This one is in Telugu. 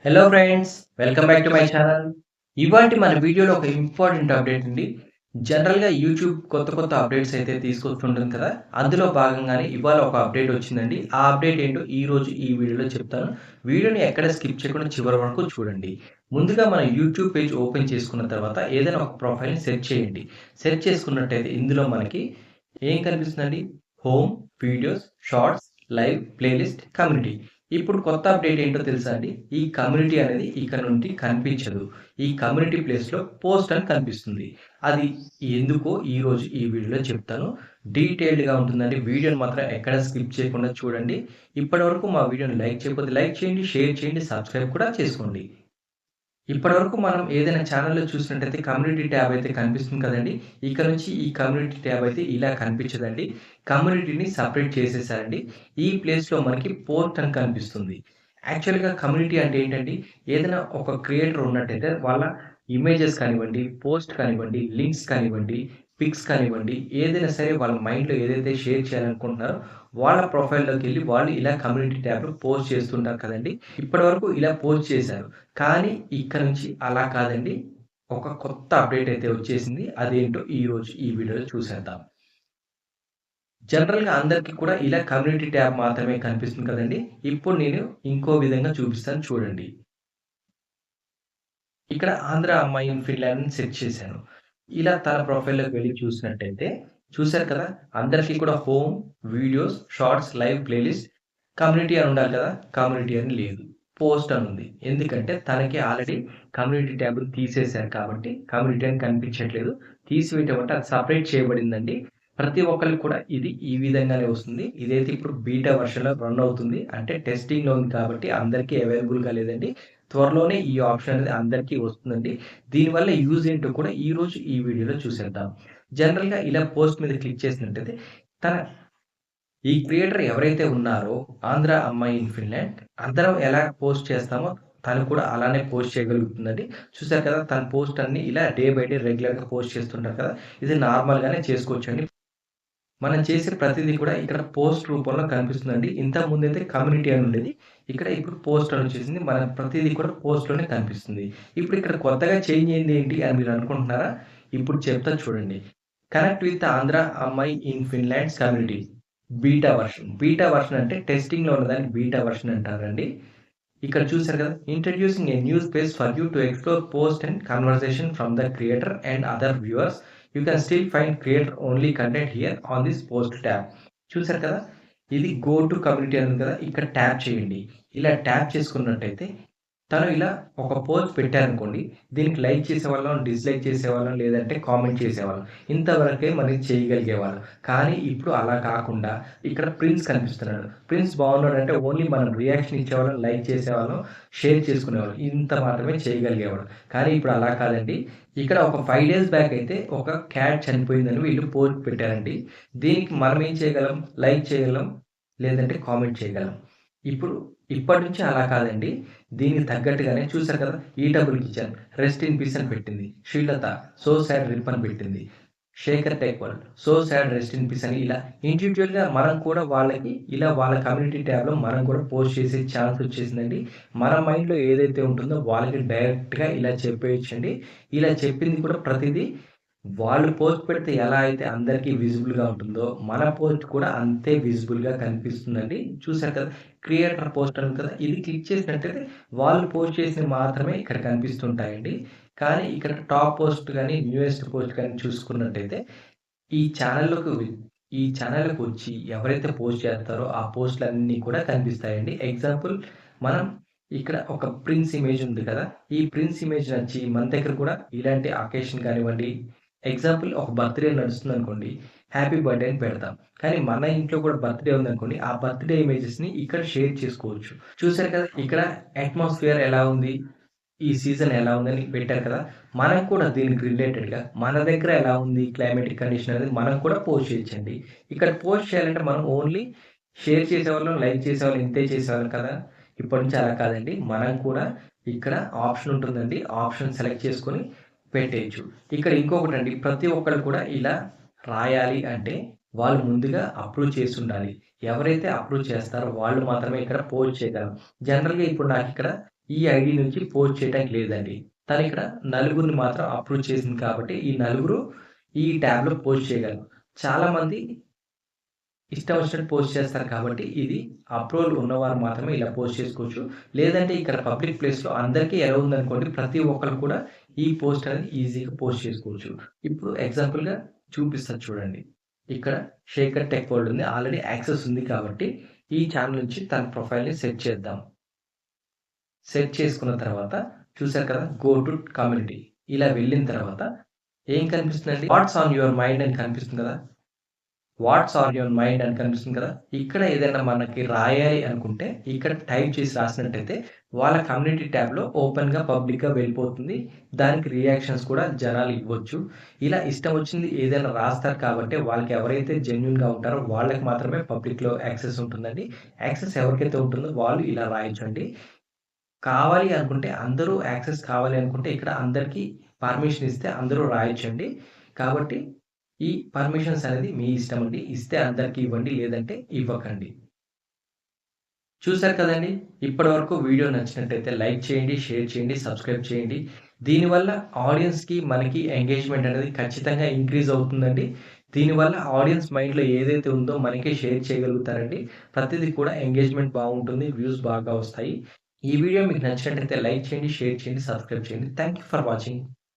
Hello friends, welcome back to my channel. ఇవాల్టి మన వీడియోలో ఒక ఇంపార్టెంట్ అప్డేట్ అండి. జనరల్‌గా యూట్యూబ్ కొత్త కొత్త అప్డేట్స్ అయితే తీసుకొస్తుంటుంది కదా! అందులో భాగంగానే ఇవాళ ఒక అప్డేట్ వచ్చిందండి. ఆ అప్డేట్ ఏంటో ఈరోజు ఈ వీడియోలో చెప్తాను. వీడియోని ఎక్కడ స్కిప్ చేయకుండా చివరి వరకు చూడండి. ముందుగా మన యూట్యూబ్ పేజ్ ఓపెన్ చేసుకున్న తర్వాత ఏదైనా ఒక ప్రొఫైల్‌ని సెర్చ్ చేయండి. సెర్చ్ చేసుకున్నట్టయితే ఇందులో మనకి ఏం కనిపిస్తుందండి? Home, videos, shorts, live, playlist, community. ఇప్పుడు కొత్త అప్డేట్ ఏంటో తెలుసా అండి? ఈ కమ్యూనిటీ అనేది ఇక నుండి కనిపించదు. ఈ కమ్యూనిటీ ప్లేస్‌లో పోస్ట్ అని కనిపిస్తుంది. అది ఎందుకో ఈరోజు ఈ వీడియోలో చెప్తాను. డీటెయిల్డ్‌గా ఉంటుందండి. వీడియోని మాత్రం ఎక్కడ స్కిప్ చేయకుండా చూడండి. ఇప్పటివరకు మా వీడియోని లైక్ చేయకపోతే లైక్ చేయండి, షేర్ చేయండి, సబ్స్క్రైబ్ కూడా చేసుకోండి. ఇప్పటివరకు మనం ఏదైనా ఛానెల్‌లో చూసినట్టయితే కమ్యూనిటీ ట్యాబ్ అయితే కనిపిస్తుంది కదండీ! ఇక నుంచి ఈ కమ్యూనిటీ ట్యాబ్ అయితే ఇలా కనిపించదండి. కమ్యూనిటీని సెపరేట్ చేసేసారండి. ఈ ప్లేస్‌లో మనకి పోస్ట్ అని కనిపిస్తుంది. యాక్చువల్‌గా కమ్యూనిటీ అంటే ఏంటండి? ఏదైనా ఒక క్రియేటర్ ఉన్నట్టయితే వాళ్ళ ఇమేజెస్ కానివ్వండి, పోస్ట్ కానివ్వండి, లింక్స్ కానివ్వండి, పిక్స్ కానివ్వండి, ఏదైనా సరే వాళ్ళ మైండ్‌లో ఏదైతే షేర్ చేయాలనుకుంటున్నారో వాళ్ళ ప్రొఫైల్‌లోకెళ్ళి వాళ్ళు ఇలా కమ్యూనిటీ ట్యాబ్‌లో పోస్ట్ చేస్తుంటారు కదండీ! ఇప్పటివరకు ఇలా పోస్ట్ చేశారు. కానీ ఇక నుంచి అలా కాదండి. ఒక కొత్త అప్‌డేట్ అయితే వచ్చేసింది. అదేంటో ఈరోజు ఈ వీడియోలో చూసేద్దాం. జనరల్‌గా అందరికి కూడా ఇలా కమ్యూనిటీ ట్యాబ్ మాత్రమే కనిపిస్తుంది కదండీ! ఇప్పుడు నేను ఇంకో విధంగా చూపిస్తాను చూడండి. ఇక్కడ ఆంధ్ర అమ్మాయి ఇన్ ఫిన్లాండ్ అని సెర్చ్ చేశాను. ఇలా తన ప్రొఫైల్‌లోకి వెళ్లి చూసినట్టయితే చూసారు కదా! అందరికి కూడా home, videos, shorts, live, playlist, community అని ఉండాలి కదా! కమ్యూనిటీ అని లేదు. పోస్ట్ అని ఉంది. ఎందుకంటే తనకి ఆల్రెడీ కమ్యూనిటీ ట్యాబ్ తీసేశారు కాబట్టి కమ్యూనిటీ అని కనిపించట్లేదు. తీసివేయటం అంటే అది సెపరేట్ చేయబడిందండి. ప్రతి ఒక్కళ్ళకి కూడా ఇది ఈ విధంగానే వస్తుంది. ఇదైతే ఇప్పుడు బీటా వెర్షన్‌లో రన్ అవుతుంది. అంటే టెస్టింగ్‌లో ఉంది కాబట్టి అందరికీ అవైలబుల్‌గా లేదండి. త్వరలోనే ఈ ఆప్షన్ అనేది అందరికీ వస్తుందండి. దీనివల్ల యూజ్ ఏంటో కూడా ఈరోజు ఈ వీడియోలో చూసేద్దాం. జనరల్‌గా ఇలా పోస్ట్ మీద క్లిక్ చేసినట్టయితే తన ఈ క్రియేటర్ ఎవరైతే ఉన్నారో 'ఆంధ్ర అమ్మాయి ఇన్ ఫిన్లాండ్' అందరం ఎలా పోస్ట్ చేస్తామో తను కూడా అలానే పోస్ట్ చేయగలుగుతుందండి. చూసారు కదా! తన పోస్ట్ అన్నీ ఇలా డే బై డే రెగ్యులర్‌గా పోస్ట్ చేస్తుంటారు కదా! ఇది నార్మల్‌గానే చేసుకోవచ్చండి. మనం చేసే ప్రతిది కూడా ఇక్కడ పోస్ట్ రూపంలో కనిపిస్తుందండి. ఇంతకుముందైతే కమ్యూనిటీ అని ఉండేది. ఇప్పుడు పోస్ట్ అని వచ్చేసింది. మన ప్రతిది కూడా పోస్ట్‌లోనే కనిపిస్తుంది. ఇప్పుడు ఇక్కడ కొత్తగా చేంజ్ అయింది ఏంటి అని మీరు అనుకుంటున్నారా? ఇప్పుడు చెప్తా చూడండి. కనెక్ట్ విత్ ఆంధ్ర అమ్మాయి in Finland's community. Beta version. Beta version అంటే టెస్టింగ్‌లో ఉన్నదాన్ని బీటా వెర్షన్ అంటారండి. ఇక్కడ చూసారు కదా! Introducing a new space for you to explore post and conversation from the creator and other viewers. You can still find creator only content here on this post tab. చూసారు కదా! ఇది గో టు కమ్యూనిటీ అని ఉంది కదా! ఇక్కడ ట్యాప్ చేయండి. ఇలా ట్యాప్ చేసుకున్నట్టయితే తను ఇలా ఒక పోస్ట్ పెట్టారనుకోండి. దీనికి లైక్ చేసేవాళ్ళం, డిస్‌లైక్ చేసేవాళ్ళం, లేదంటే కామెంట్ చేసేవాళ్ళం. ఇంతవరకే మరి చేయగలిగేవాళ్ళం. కానీ ఇప్పుడు అలా కాకుండా ఇక్కడ ప్రిన్స్ కనిపిస్తున్నాడు. ప్రిన్స్ బాగున్నాడంటే ఓన్లీ మనం రియాక్షన్ ఇచ్చేవాళ్ళం, లైక్ చేసేవాళ్ళం, షేర్ చేసుకునేవాళ్ళం. ఇంత మాత్రమే చేయగలిగేవాళ్ళం. కానీ ఇప్పుడు అలా కాదండి. ఇక్కడ ఒక 5 డేస్ బ్యాక్ అయితే ఒక క్యాట్ చనిపోయిందని వీళ్ళు పోస్ట్ పెట్టారండి. దీనికి మనం ఏం చేయగలం? లైక్ చేయగలం, లేదంటే కామెంట్ చేయగలం. ఇప్పుడు ఇప్పటి నుంచి అలా కాదండి. దీనికి తగ్గట్టుగానే చూసారు కదా! Eatable kitchen, rest in peace అని పెట్టింది. శ్రీలత సో సాడ్ రిప్ అని పెట్టింది. శేఖర్ టెక్‌వర్డ్ so sad rest in peace అని ఇలా ఇండివిడ్యుయల్‌గా మనం కూడా వాళ్ళకి ఇలా వాళ్ళ కమ్యూనిటీ ట్యాబ్‌లో మనం కూడా పోస్ట్ చేసే ఛాన్స్ వచ్చేసిందండి. మన మైండ్‌లో ఏదైతే ఉంటుందో వాళ్ళకి డైరెక్ట్‌గా ఇలా చెప్పేయొచ్చండి. ఇలా చెప్పింది కూడా ప్రతిదీ వాళ్ళు పోస్ట్ పెడితే ఎలా అయితే అందరికి విజిబుల్‌గా ఉంటుందో, మన పోస్ట్ కూడా అంతే విజిబుల్‌గా కనిపిస్తుందండి. చూసారు కదా! క్రియేటర్ పోస్ట్ అని కదా! ఇది క్లిక్ చేసినట్టయితే వాళ్ళు పోస్ట్ చేసినవి మాత్రమే ఇక్కడ కనిపిస్తుంటాయండి. కానీ ఇక్కడ టాప్ పోస్ట్ గాని, న్యూయెస్ట్ పోస్ట్ గాని చూసుకున్నట్టయితే ఈ ఛానెల్‌లోకి వె ఈ ఛానెల్‌కొచ్చి ఎవరైతే పోస్ట్ చేస్తారో ఆ పోస్ట్‌లన్నీ కూడా కనిపిస్తాయండి. ఎగ్జాంపుల్ మనం ఇక్కడ ఒక ప్రిన్స్ ఇమేజ్ ఉంది కదా! ఈ ప్రిన్స్ ఇమేజ్ నచ్చి మన దగ్గర కూడా ఇలాంటి అకేషన్ కానివ్వండి, ఎగ్జాంపుల్ ఒక బర్త్‌డే నడుస్తుందనుకోండి. హ్యాపీ బర్త్‌డే అని పెడతాం. కానీ మన ఇంట్లో కూడా బర్త్‌డే ఉందనుకోండి. ఆ బర్త్‌డే ఇమేజెస్‌ని ఇక్కడ షేర్ చేసుకోవచ్చు. చూసారు కదా! ఇక్కడ అట్మాస్ఫియర్ ఎలా ఉంది? ఈ సీజన్ ఎలా ఉందని పెట్టారు కదా! మనం కూడా దీనికి రిలేటెడ్‌గా మన దగ్గర ఎలా ఉంది క్లైమాటిక్ కండిషన్ అనేది మనం కూడా పోస్ట్ చేయొచ్చండి. ఇక్కడ పోస్ట్ చేయాలంటే మనం ఓన్లీ షేర్ చేసేవాళ్ళం, లైక్ చేసేవాళ్ళం ఇంతే చేసేవాళ్ళం కదా! ఇప్పటి నుంచి అలా కాదండి. మనం కూడా ఇక్కడ ఆప్షన్ ఉంటుందండి. ఆప్షన్ సెలెక్ట్ చేసుకొని పెట్టేయొచ్చు. ఇక్కడ ఇంకొకటండి ప్రతి ఒక్కళ్ళు కూడా ఇలా రాయాలి అంటే వాళ్ళు ముందుగా అప్రూవ్ చేసుండాలి. ఎవరైతే అప్రూవ్ చేస్తారో వాళ్ళు మాత్రమే ఇక్కడ పోస్ట్ చేయగలం. జనరల్‌గా ఇప్పుడు నాకిక్కడ ఈ ఐడీ నుంచి పోస్ట్ చేయడానికి లేదండి. తనిక్కడ నలుగురిని మాత్రం అప్రూవ్ చేసింది కాబట్టి, ఈ నలుగురు ఈ ట్యాబ్‌లో పోస్ట్ చేయగలరు. చాలామంది ఇష్టం వచ్చినట్టు పోస్ట్ చేస్తారు కాబట్టి, ఇది అప్రూవల్ ఉన్నవారు మాత్రమే ఇలా పోస్ట్ చేసుకోవచ్చు. లేదంటే ఇక్కడ పబ్లిక్ ప్లేస్‌లో అందరికీ అలౌ ఉందనుకోండి, ప్రతి ఒక్కళ్ళు కూడా ఈ పోస్ట్ అనేది ఈజీగా పోస్ట్ చేసుకోవచ్చు. ఇప్పుడు ఎగ్జాంపుల్‌గా చూపిస్తాను చూడండి. ఇక్కడ శేఖర్ టెక్ వరల్డ్ ఉంది. ఆల్రెడీ యాక్సెస్ ఉంది కాబట్టి, ఈ ఛానెల్ నుంచి తన ప్రొఫైల్‌ని సెట్ చేద్దాం. సెట్ చేసుకున్న తర్వాత చూసారు కదా! Go to community. ఇలా వెళ్ళిన తర్వాత ఏం కనిపిస్తుందండి? వాట్స్ ఆన్ యువర్ మైండ్ అని కనిపిస్తుంది కదా! వాట్స్ ఆన్ యువర్ మైండ్ అని కనిపిస్తుంది కదా! ఇక్కడ ఏదైనా మనకి రాయాలి అనుకుంటే ఇక్కడ టైప్ చేసి రాసినట్టయితే వాళ్ళ కమ్యూనిటీ ట్యాబ్‌లో ఓపెన్‌గా, పబ్లిక్‌గా వెళ్ళిపోతుంది. దానికి రియాక్షన్స్ కూడా జనాలు ఇవ్వచ్చు. ఇలా ఇష్టం వచ్చింది ఏదైనా రాస్తారు కాబట్టి వాళ్ళకి ఎవరైతే జెన్యూన్‌గా ఉంటారో వాళ్ళకి మాత్రమే పబ్లిక్‌లో యాక్సెస్ ఉంటుందండి. యాక్సెస్ ఎవరికైతే ఉంటుందో వాళ్ళు ఇలా రాయొచ్చండి. కావాలి అనుకుంటే అందరూ యాక్సెస్ కావాలి అనుకుంటే ఇక్కడ అందరికీ పర్మిషన్ ఇస్తే అందరూ రాయొచ్చండి. కాబట్టి ఈ పర్మిషన్స్ అనేది మీ ఇష్టమండి. ఇస్తే అందరికి ఇవ్వండి. లేదంటే ఇవ్వకండి. చూసారు కదండీ! ఇప్పటివరకు వీడియో నచ్చినట్టయితే లైక్ చేయండి, షేర్ చేయండి, సబ్స్క్రైబ్ చేయండి. దీనివల్ల ఆడియన్స్‌కి, మనకి ఎంగేజ్‌మెంట్ అనేది ఖచ్చితంగా ఇంక్రీజ్ అవుతుందండి. దీనివల్ల ఆడియన్స్ మైండ్‌లో ఏదైతే ఉందో మనకే షేర్ చేయగలుగుతారండి. ప్రతిది కూడా ఎంగేజ్‌మెంట్ బావుంటుంది. వ్యూస్ బాగా వస్తాయి. ఈ వీడియో మీకు నచ్చినట్టయితే లైక్ చేయండి, షేర్ చేయండి, సబ్స్క్రైబ్ చేయండి. Thank you for watching.